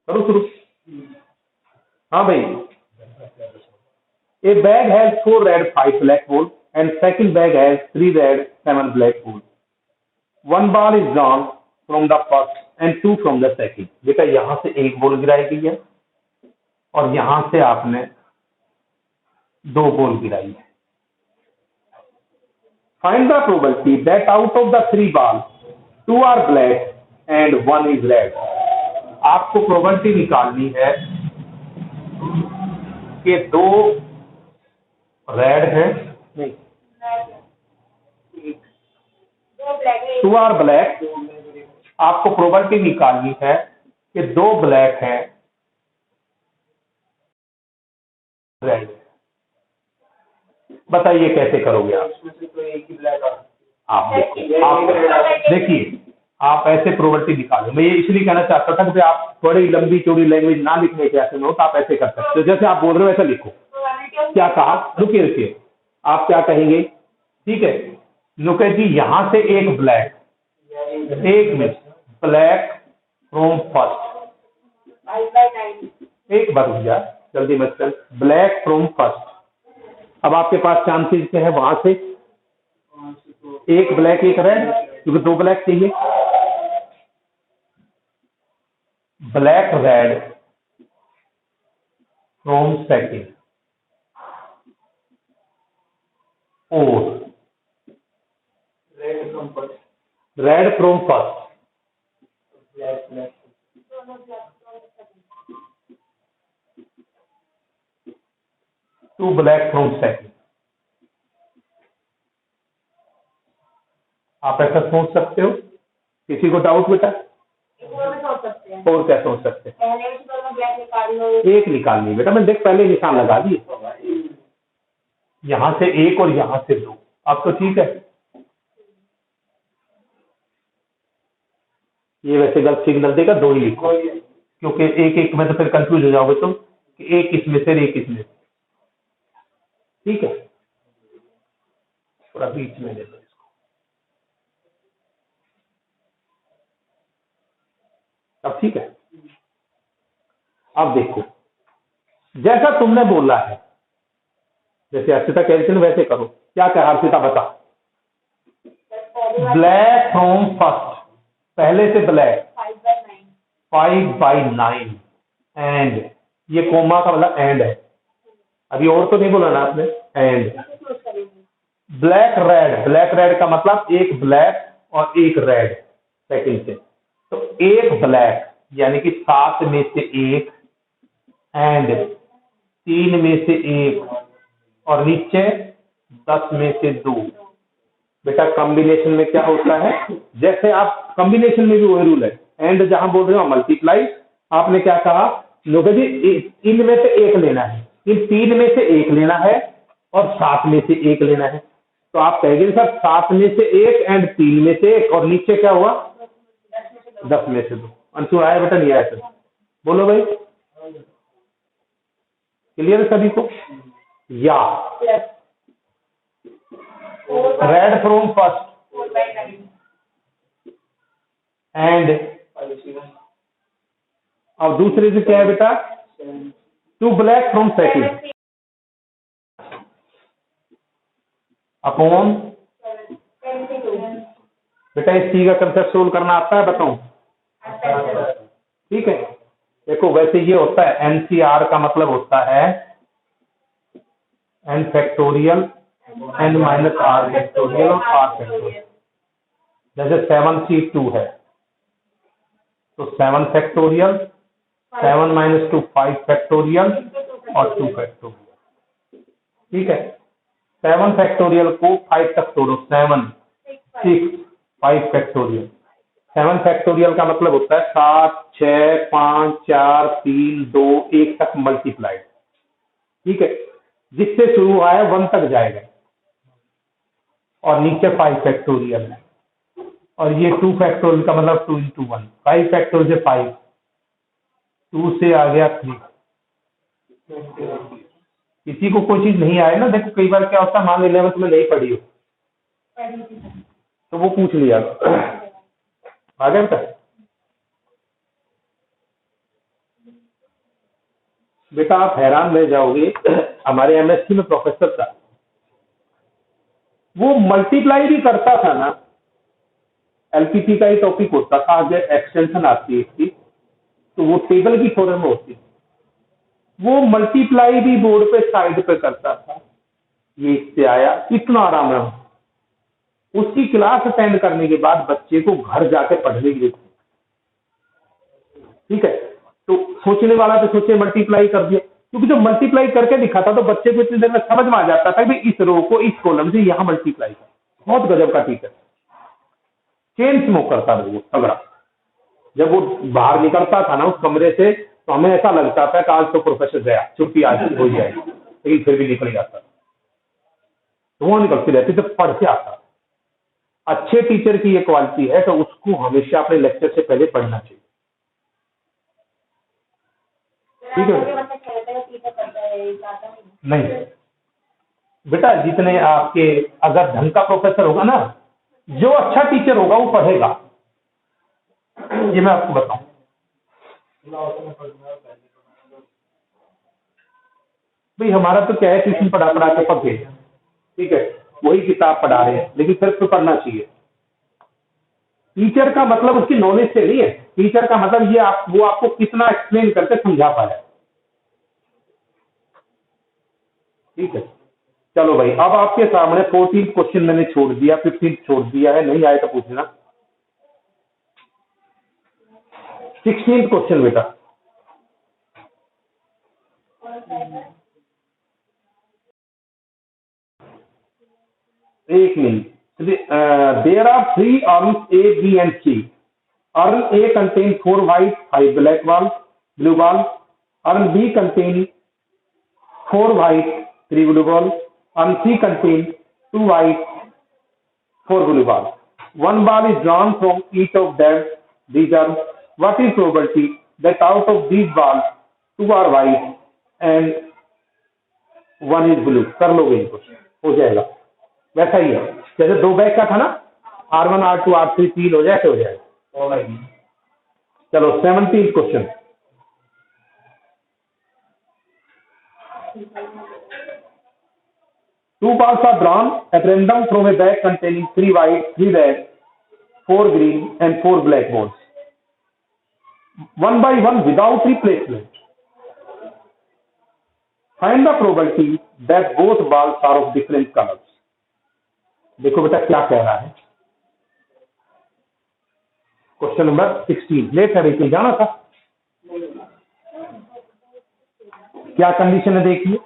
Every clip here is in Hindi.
करो शुरू। हाँ भाई, ए bag has 4 red 5 black ball and second bag has 3 red 7 black ball. One ball is drawn from the first and 2 from the second. बेटा यहां से एक बॉल गिराई गई है और यहां से आपने 2 बॉल गिराई है। Find the probability that out of the 3 ball 2 are black and 1 is red. आपको प्रोबेबिलिटी निकालनी है कि 2 रेड है, नहीं 2 आर ब्लैक। आपको प्रोबेबिलिटी निकालनी है कि 2 ब्लैक है, रेड। बताइए कैसे करोगे आप? देखिए आप ऐसे प्रोबेबिलिटी निकालो। मैं ये इसलिए कहना चाहता था कि आप थोड़ी लंबी चौड़ी लैंग्वेज ना लिखने के ऐसे में हो, तो आप ऐसे कर सकते हो। जैसे आप बोल रहे हो ऐसा लिखो। क्या कहा? रुकिए रुकिए, आप क्या कहेंगे? ठीक है नुकेश जी, यहां से एक ब्लैक, एक ब्लैक फ्रॉम फर्स्ट, एक बार रुक जा, जल्दी मत कर। Black from first. अब आपके पास चांसेस क्या है? वहां से एक ब्लैक एक रेड, क्योंकि 2 ब्लैक चाहिए। ब्लैक रेड फ्रॉम सेकंड और red from first. 2 black from second. आप ऐसा सोच सकते हो? किसी को डाउट बेटा? और क्या सोच सकते हैं? एक निकालनी बेटा। मैं देख पहले निशान लगा दिए, यहां से एक और यहां से 2। अब तो ठीक है। ये वैसे गलत सिग्नल देगा, 2 ही लिखो, क्योंकि एक एक में तो फिर कंफ्यूज हो जाओगे तुम कि एक इसमें से एक इसमें से। ठीक है, थोड़ा बीच में ले लो इसको। अब ठीक है। अब देखो, जैसा तुमने बोला है, जैसे अर्षिता कह रही थी वैसे करो। क्या कहा अर्षिता? बता। ब्लैक फ्रॉम फर्स्ट, पहले से ब्लैक 5/9 एंड, ये कोमा का मतलब एंड है। अभी और तो नहीं बोला ना आपने? And black red, black red का मतलब एक ब्लैक और एक रेड सेकंड से। तो एक ब्लैक यानी कि 7 में से 1 एंड 3 में से 1 और नीचे 10 में से 2। बेटा कॉम्बिनेशन में क्या होता है? जैसे आप कॉम्बिनेशन में भी वही रूल है, एंड जहां बोल रहे हो मल्टीप्लाई। आपने क्या कहा लोगे जी? इनमें से एक लेना है, इन 3 में से 1 लेना है और 7 में से 1 लेना है। तो आप कहेंगे सर 7 में से 1 एंड 3 में से 1 और नीचे क्या हुआ? 10 में से 2। अंशु आया बेटा? नहीं आया? सर बोलो भाई, क्लियर है सभी को? या रेड फ्रॉम फर्स्ट एंड, और दूसरे से क्या है बेटा? 2 ब्लैक फ्रॉम सेकंड अपॉन। बेटा इस सी का कंसेप्ट सोल्व करना आता है? बताऊं? ठीक है, देखो वैसे ये होता है एनसीआर का मतलब होता है N factorial, N minus R factorial और आर फैक्टोरियल। जैसे 7C2 है तो 7 फैक्टोरियल, 7 माइनस 2 5 फैक्टोरियल और 2 फैक्टोरियल। ठीक है, 7 फैक्टोरियल को 5 तक तोड़ो, 7 6 5 फैक्टोरियल। 7 फैक्टोरियल का मतलब होता है 7 6 5 4 3 2 1 तक मल्टीप्लाइड। ठीक है, जिससे शुरू हुआ है 1 तक जाएगा और नीचे 5 फैक्टोरियल है, और ये 2 फैक्टोरियल का मतलब 2 into 1। 5 फैक्टोरियल से 5, 2 से आ गया 3। किसी को कोई चीज नहीं आए ना, देखो कई बार क्या होता है, मान लो 11th में नहीं पढ़ी हो तो वो पूछ लिया आ गया बेटा। बेटा आप हैरान रह जाओगे, हमारे एमएससी में प्रोफेसर था, वो मल्टीप्लाई भी करता था ना, एलपीटी का ही टॉपिक होता था, आगे एक्सटेंशन आती है इसकी, तो वो टेबल की फॉर्म में होती, वो मल्टीप्लाई भी बोर्ड पे साइड पे करता था। ये इससे आया, इतना आराम है। उसकी क्लास अटेंड करने के बाद बच्चे को घर जाके पढ़ने की जरूरत, ठीक है। तो सोचने वाला तो सोचे मल्टीप्लाई कर दिया, क्योंकि जो मल्टीप्लाई करके दिखाता तो बच्चे को इतनी देर में समझ में आ जाता था कि इस रो को इस कॉलम से यहां मल्टीप्लाई कर। बहुत गजब का टीचर, चेन स्मोक करता था वो तगड़ा। जब वो बाहर निकलता था ना उस कमरे से, तो हमें ऐसा लगता था कि आज तो प्रोफेसर गया, छुट्टी आज हो जाएगी, लेकिन फिर भी निकल जाता। तो वो निकलती रहती तो पढ़ के आता। अच्छे टीचर की ये क्वालिटी है, तो उसको हमेशा अपने लेक्चर से पहले पढ़ना चाहिए, ठीक है। नहीं बेटा, जितने आपके अगर ढंग का प्रोफेसर होगा ना, जो अच्छा टीचर होगा वो पढ़ेगा, ये मैं आपको बताऊं। भाई हमारा तो क्या है, ट्यूशन पढ़ा पढ़ा के पक गए, ठीक है, वही किताब पढ़ा रहे हैं, लेकिन फिर तो पढ़ना चाहिए। टीचर का मतलब उसकी नॉलेज से नहीं है, टीचर का मतलब ये वो आपको कितना एक्सप्लेन करके समझा पाया, ठीक है। चलो भाई, अब आपके सामने 14 क्वेश्चन मैंने छोड़ दिया, 15 छोड़ दिया है, नहीं आए तो पूछना। 16 क्वेश्चन बेटा, एक minute. There are 3 arms A, B and C. Arm A contains 4 white, 5 black balls, blue balls. Arm B contains 4 white, 3 blue balls. Arm C contains 2 white, 4 blue balls. One ball is drawn from each of them. These are, what is probability that out of these balls 2 are white and 1 is blue? कर लोगे इनको, हो जाएगा। वैसा ही है जैसे 2 बैग का था ना, R1 R2 R3 3 हो जाए, ऐसे हो जाएगा। चलो 17 question. Two balls are drawn at random from a bag containing 3 white, 3 red, 4 green and 4 black balls, one by one without replacement. Find the probability that both balls are of different colors. देखो बेटा क्या कह रहा है, क्वेश्चन नंबर 16। लेट है देखिए, जाना था, क्या कंडीशन है देखिए।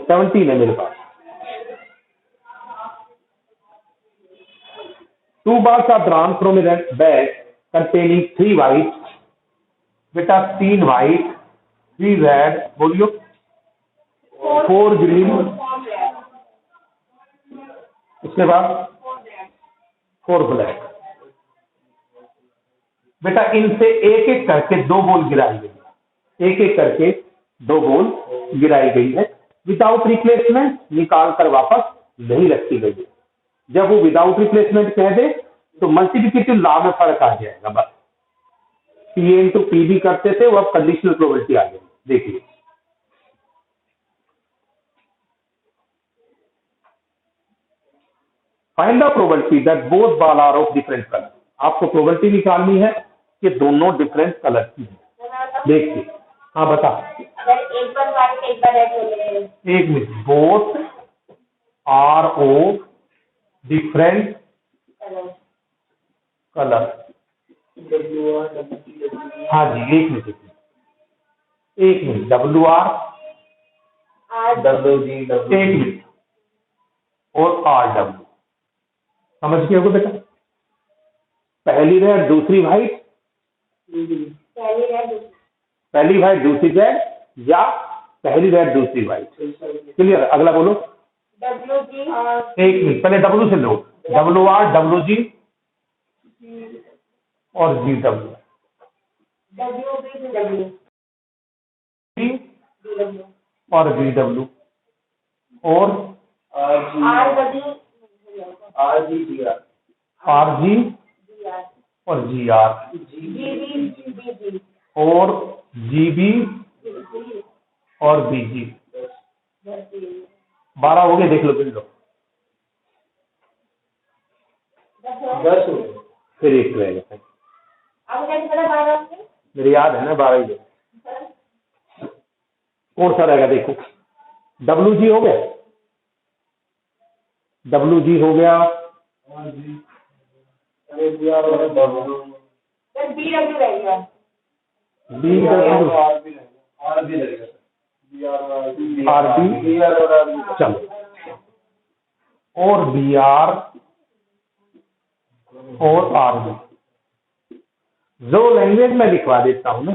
17 है मेरे पास। Two balls are drawn from a bag containing 3 white, बेटा 3 white, 3 red, बोलियो, 4 ग्रीन, उसके बाद 4 ब्लैक। बेटा इनसे एक एक करके 2 बॉल गिराई गई है, एक एक करके 2 बॉल गिराई गई है, विदाउट रिप्लेसमेंट, निकाल कर वापस नहीं रखी गई है। जब वो विदाउट रिप्लेसमेंट कह दे तो मल्टीप्लिकेटिव लॉ में फर्क आ जाएगा, बस पी इंटू पी भी करते थे, वो अब कंडीशनल प्रोबेबिलिटी आ जाएगी। देखिए find the probability that both ball are of different colour. आपको प्रोबेबिलिटी निकालनी है कि दोनों डिफरेंट कलर की है। देखिए, हाँ बता। एक बार व्हाइट एक बार रेड, एक minute, both are of different colour. हाँ जी, एक मिनट, एक मिनट, डब्ल्यू आर डब्ल्यू जी, एक मिनट, और आर डब्ल्यू, समझ गए हो बेटा? पहली रेड दूसरी व्हाइट, पहली व्हाइट दूसरी रेड, या पहली रेड दूसरी व्हाइट। क्लियर? अगला बोलो। डब्ल्यू जी, एक मिनट, पहले डब्ल्यू से लो, डब्ल्यू आर डब्ल्यू जी और जी डब्ल्यू, और जी डब्ल्यू, और आर जी, आर जी और GR और GB और BG। 12 हो गए, देख लो गिन लो। 10 हो गए। फिर एक रहेगा, मेरे याद है ना 12 ही है। कौन सा रहेगा देखो, WG हो गया, WG हो गया, चलो, और BR और RB। जो लैंग्वेज में लिखवा देता हूं ना,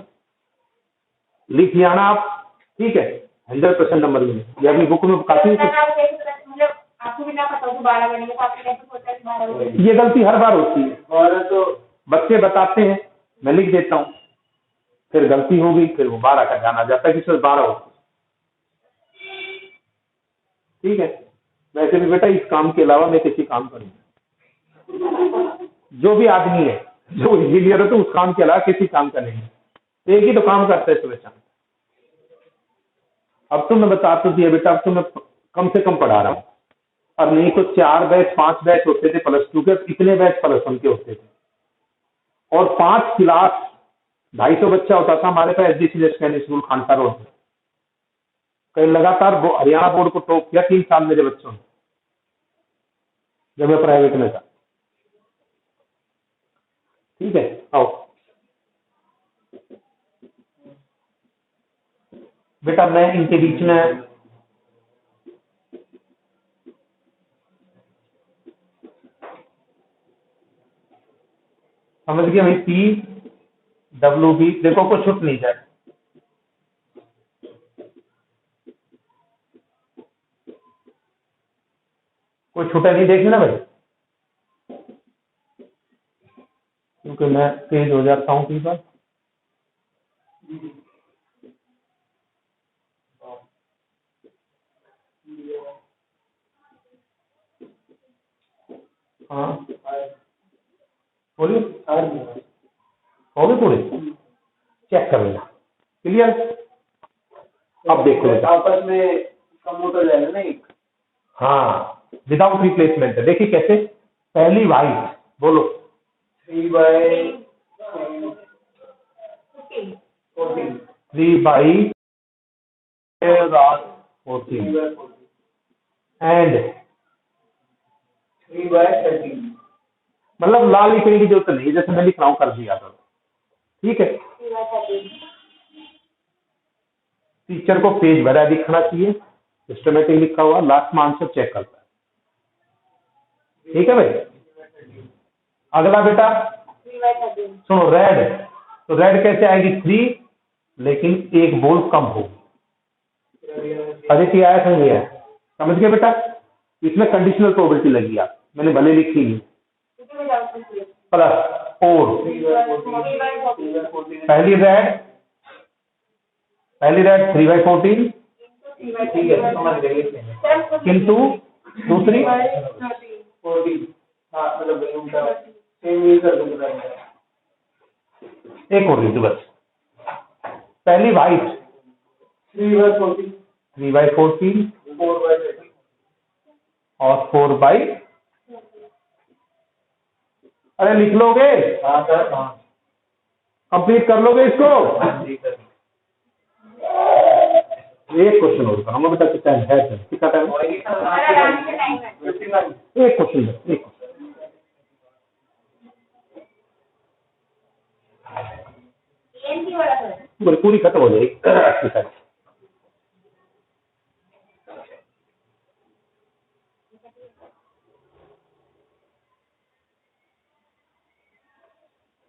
लिख लिया ना आप, ठीक है, 100% नंबर मिलेगा। ये अपनी बुक में काफी, ये गलती हर बार होती है, और तो बच्चे बताते हैं, मैं लिख देता हूँ, फिर गलती होगी, फिर वो 12 का जाना जाता है कि सिर्फ 12 होती है। ठीक है, वैसे भी बेटा इस काम के अलावा मैं किसी काम का नहीं, जो भी आदमी है, जो इंजीनियर है, तो उस काम के अलावा किसी काम का नहीं है, एक ही तो काम करते है सुबह शाम। अब तो मैं बताता दिया बेटा, अब तो मैं कम से कम पढ़ा रहा हूँ, अब नहीं तो 4 बैच 5 बैच होते थे +2 के, इतने बैच +1 के होते थे, और 5 क्लास 250 बच्चा होता था हमारे पास SDC स्कूल खानसा रोड में। कहीं लगातार हरियाणा बोर्ड को टॉप किया 3 साल मेरे बच्चों ने, जब मैं प्राइवेट में था। ठीक है, आओ बेटा, मैं इनके बीच में समझ गया भाई, PWB देखो, कोई छूट नहीं जाए, कोई छूटा नहीं, देखना ना भाई, क्योंकि मैं तेज हो जाता हूँ कई बार। हाँ बोलिए, हो गए पूरे, चेक कर लेना, क्लियर। अब देखो आपस में कम होता जाएगा ना एक। हाँ, विदाउट रिप्लेसमेंट है, देखिए कैसे। पहली वाइट, बोलो 3/14 एंड 3/13। मतलब लाल लिखने की जरूरत नहीं है, जैसे मैं लिख रहा हूँ कर दिया था, ठीक है। टीचर को पेज भरा दिखना चाहिए, सिस्टमेटिक लिखा हुआ, लास्ट में आंसर चेक करता है, ठीक है भाई। अगला बेटा सुनो, रेड, तो रेड कैसे आएगी 3, लेकिन एक बोल कम होगी। अदिति आया था, नहीं आया, समझ गए बेटा, इसमें कंडीशनल प्रोबेबिलिटी लगी आप, मैंने भले लिखी नहीं, प्लस और पहली रेड 3/14, ठीक है, समझ गए। किंतु दूसरी 40। हाँ, मतलब उनका सेम ही कर दूंगा। एक और लिख दो बस, पहली वाइट 3/14 3/14 4/13 और 4/, अरे लिख लोगे, हाँ सर, हाँ कंप्लीट कर लोगे इसको। जी सर। एक क्वेश्चन और करूंगा बेटा, कितना है, कितना टाइम, एक क्वेश्चन, एक पूरी खत्म हो जाएगी।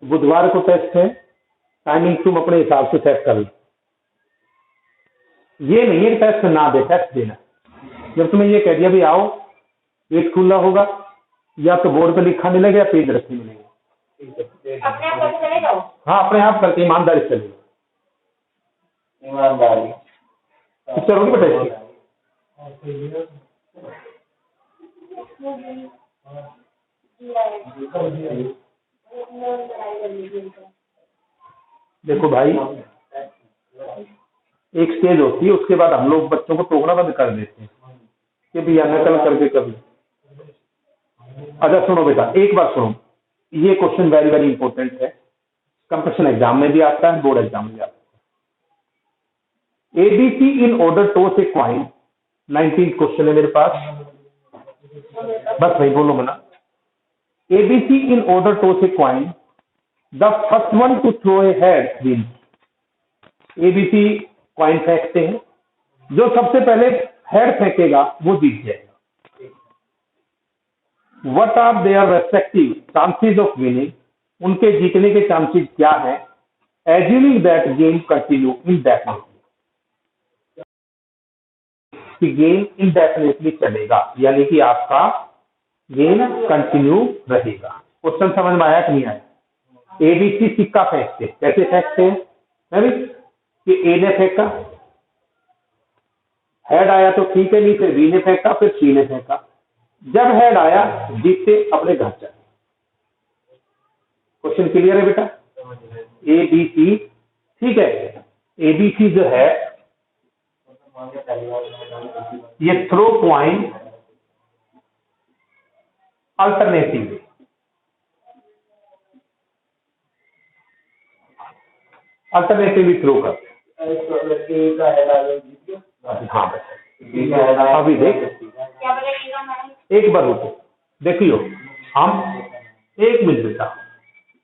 बुधवार को टेस्ट है, टाइमिंग तुम अपने हिसाब से सेट कर लो, ये नहीं है कि टेस्ट ना दे, टेस्ट देना। जब तुम्हें ये कह दिया भी आओ, पेज खुला होगा, या तो बोर्ड पे लिखा मिलेगा या पेज रखे मिलेंगे, अपने आप करके चले जाओ। हाँ अपने आप करके ईमानदारी से चलेगा, ईमानदारी पिक्चर होगी बेटा इसकी। देखो भाई, एक स्टेज होती है, उसके बाद हम लोग बच्चों को टोकना बंद कर देते हैं कि भैया नकल करके कभी। अच्छा सुनो बेटा, एक बार सुनो, ये क्वेश्चन वेरी वेरी इंपॉर्टेंट है, कंपटीशन एग्जाम में भी आता है, बोर्ड एग्जाम में भी आता है। ABC in order toss a coin, 19th question है मेरे पास, बस भाई बोलो मना। ABC in order toss a coin, the first one to throw a head wins. ABC coin फेंकते हैं, जो सबसे पहले हेड फेंकेगा वो जीत जाएगा। What are their respective chances of winning, उनके जीतने के चांसेस क्या है, assuming that game continue indefinitely, कि गेम इंडेफिनिटली चलेगा, यानी कि आपका गेम कंटिन्यू रहेगा। क्वेश्चन समझ में आया कि नहीं आया? एबीसी सिक्का फेंकते हैं, कैसे फेंकते हैं कि ए ने फेंका, हेड आया तो ठीक है, नहीं फिर बी ने फेंका, फिर सी ने फेंका, जब हेड आया जीतते अपने घर चले। क्वेश्चन क्लियर है बेटा? ए बी सी, ठीक है। ए बी सी जो है ये throw point alternative, alternative throw कर। हाँ अभी देख, एक बार रुको, देखियो हम एक मिनट बेटा,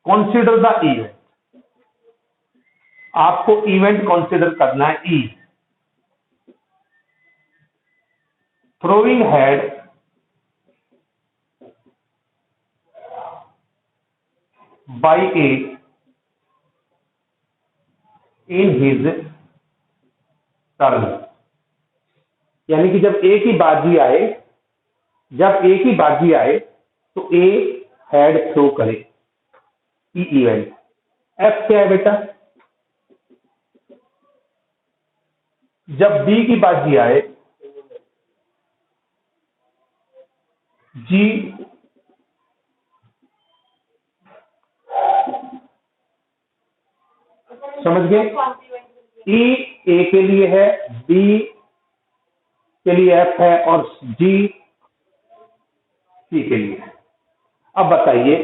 कंसीडर द इवेंट, आपको इवेंट कंसीडर करना है। E throwing head by A in his turn, यानी कि जब ए की बाजी आए, जब ए की बाजी आए तो ए हेड थ्रो करे, ई इवेंट। एफ क्या है बेटा? जब बी की बाजी आए, जी समझ गए? ई ए के लिए है, बी के लिए एफ है और जी सी के लिए है। अब बताइए,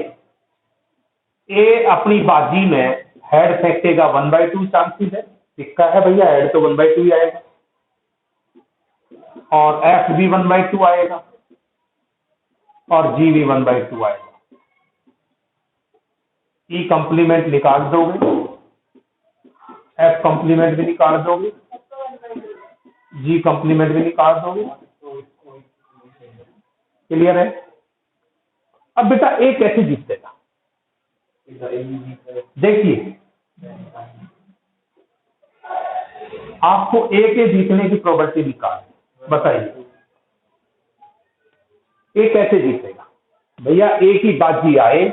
ए अपनी बाजी में हेड फेंकेगा 1/2 चांसेस है, सिक्का है भैया, हेड तो 1/2 ही आएगा, और एफ भी 1/2 आएगा और जी भी 1/2 आएगा। ई कंप्लीमेंट निकाल दोगे, एफ कंप्लीमेंट भी निकाल दोगे, जी कंप्लीमेंट भी निकाल दोगे। क्लियर है? अब बेटा ए कैसे जीतेगा? देखिए, आपको ए के जीतने की प्रोबेबिलिटी निकाल, बताइए ए कैसे जीतेगा? भैया ए की बाजी आए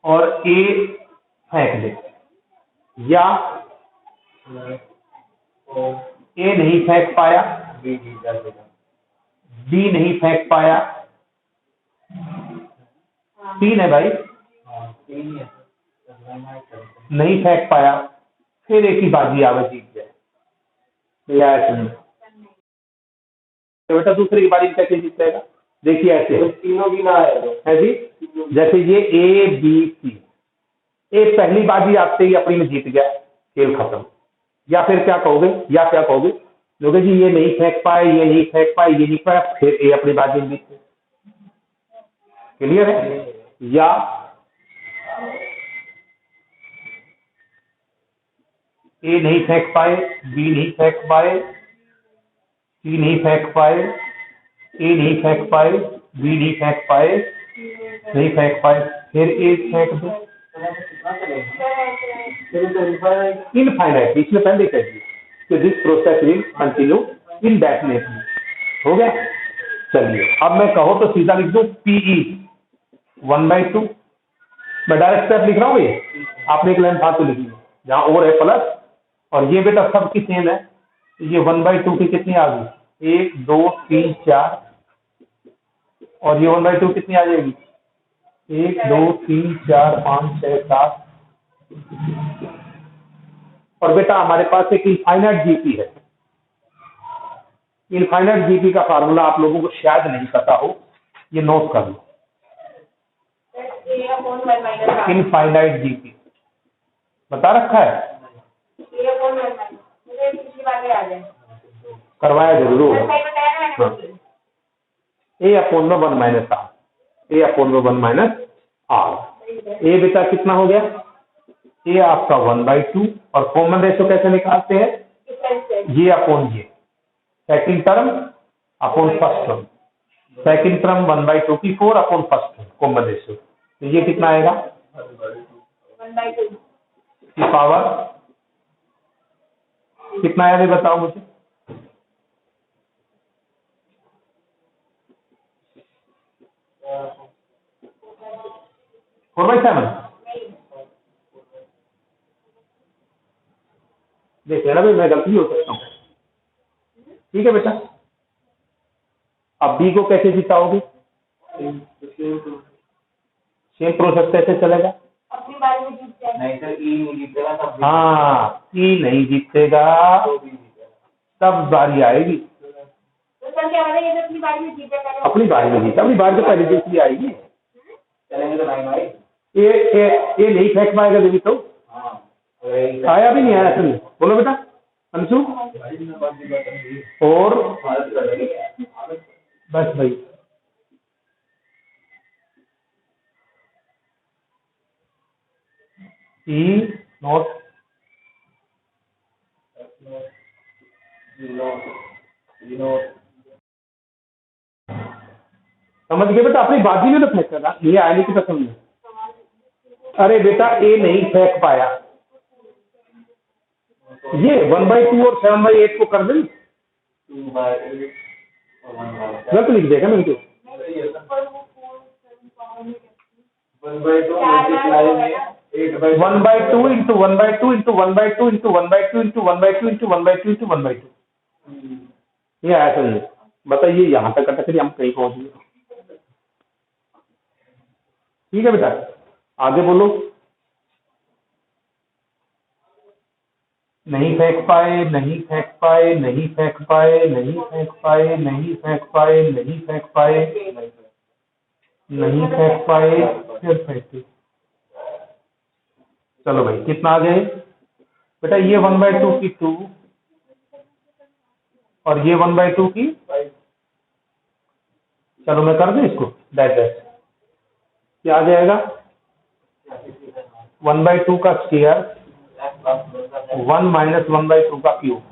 और ए फेंक दे, या ए नहीं फेंक पाया, बी नहीं फेंक पाया, तीन है भाई, नहीं फेंक पाया, फिर एक ही बाजी आवे जीत जाए, तो बेटा दूसरे की बाजी कैसे जीतेगा? देखिए ऐसे तीनों भी ना है जी, जैसे ये ए बी सी, ए पहली बाजी आते ही अपनी में जीत गया, खेल खत्म। या फिर क्या कहोगे, या क्या कहोगे, लोगे जी ये नहीं फेंक पाए, ये नहीं फेंक पाए, ये नहीं पाया, फिर ए अपनी बाजी में जीते। क्लियर है? या ए नहीं फेंक पाए, बी नहीं फेंक पाए, सी नहीं फेंक पाए, ए नहीं फेंक पाए, बी नहीं फेंक पाए, नहीं फेंक पाए, फिर ए फेंक दो, इनफाइनाइट। इसमें पहले कह दिया कि this process will continue indefinitely. हो गया? चलिए अब मैं कहो तो सीधा लिख दो पीई 1/2, मैं डायरेक्ट स्टेप लिख रहा हूँ, ये आपने एक लाइन फालतू लिखी है, जहां और है प्लस, और ये बेटा सबकी सेम है, ये 1/2 की कितनी आ गई, 1 2 3 4, और ये 1/2 कितनी आ जाएगी, 1 2 3 4 5 6 7। और बेटा हमारे पास एक इनफाइनाइट जीपी है। इनफाइनाइट जीपी का फार्मूला आप लोगों को शायद नहीं पता हो, ये नोट कर लो। इनफाइनाइट जीपी बता रखा है, करवाया जरूर होगा। हाँ। ए अपोन में 1 माइनस आर, ए अपोन में 1 माइनस आर। ए बेटा कितना हो गया, ए आपका 1/2 और कॉमन रेशो कैसे निकालते हैं, ये अपोन ये, second term upon first term, second term 1/2 की 4 upon first term common ratio. तो ये कितना आएगा 1/2 की पावर कितना आएगा, ये बताओ मुझे। फोर बाई सेवन देखिए ना भाई, मैं गलती हो सकता हूँ। ठीक है बेटा, अब बी को कैसे जिताओगे, सेम प्रोसेस कैसे चलेगा। अपनी बारी में जीत जाए। नहीं सर, ई नहीं जीतेगा तब हाँ, ई नहीं जीतेगा तब बारी आएगी। तो सर क्या बोले, ये तो अपनी बारी में जीते पहले। अपनी बारी में जीता, अपनी बारी से पहले जीत आएगी। चलेंगे तो नहीं भाई। ये नहीं फेंक पाएगा देवी तो हाँ आया भी नहीं आया असल में। बोलो बेटा अंशु। और बस भाई ई नॉट समझ गए बेटा, अपनी बाजी में तो फेंक करना, ये आने की कसम नहीं। अरे बेटा ए नहीं फेंक पाया, ये 1/2 और 7/8 को कर दे, गलत लिख देगा ना इनको। 1/2 into 1/2 into 1/2 into 1/2 into 1/2 into 1/2 into 1/2 ये आया सही है। बताइए यहाँ तक अटक रही, हम कहीं पहुंच गए। ठीक है बेटा, आगे बोलो। नहीं फेंक पाए, नहीं फेंक पाए, नहीं फेंक पाए, नहीं फेंक पाए, नहीं फेंक पाए, नहीं फेंक पाए, नहीं फेंक पाए, फिर फेंके। चलो भाई कितना आ गए बेटा, ये 1/2 की 2 और ये 1/2 की, चलो मैं कर दूं इसको डैश डैश, क्या आ जाएगा 1/2 का स्क्वायर 1 माइनस 1/2 का क्यूब।